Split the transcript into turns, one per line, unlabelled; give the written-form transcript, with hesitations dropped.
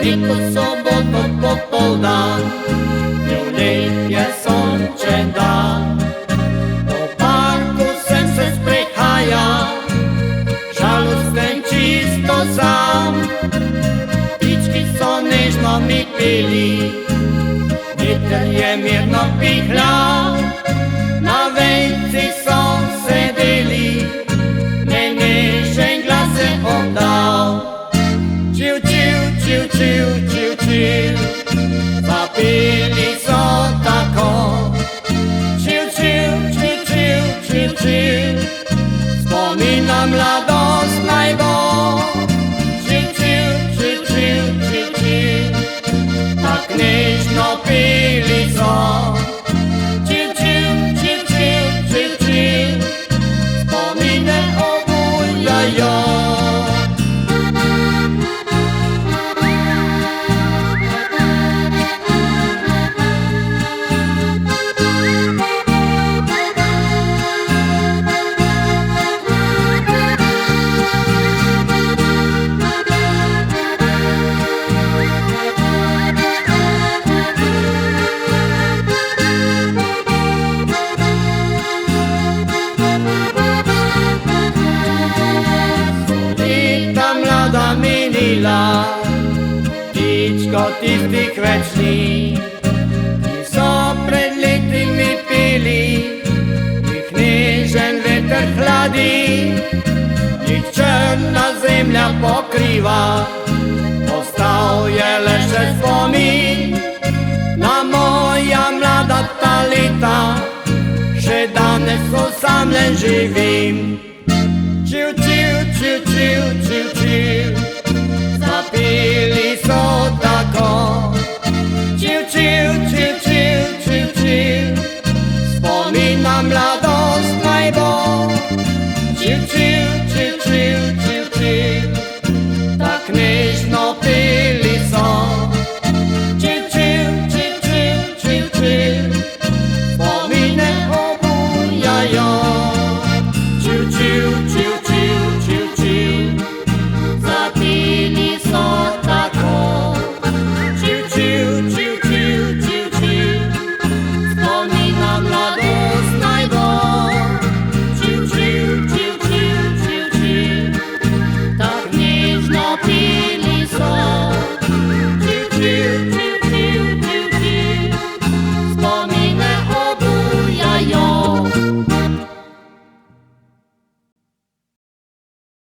Niku soboto popoldan, lep je sončen dan. Po parku sem se sprehajal, žalosten čisto sam. Ptički so nežno mi peli, veter je mirno pihljal. Na vejci so sedeli, mej nežen glas je oddal. Čiu, čiu, čiu, čiu, čiu, čiu, zapeli so tako. Čiu, čiu, čiu, čiu, čiu, čiu, spominam mladost naj bo. Čiu, čiu, čiu, čiu, čiu, čiu, tak nežno peli so. Čiu, čiu, čiu, čiu, čiu, čiu, spomine obujajo. Minila, ptičko tistih večnih, ki so pred leti mi pili, jih nežen veter hladi, jih črna zemlja pokriva, ostal je le še spomin na moja mlada ta leta, še danes osamljen živim.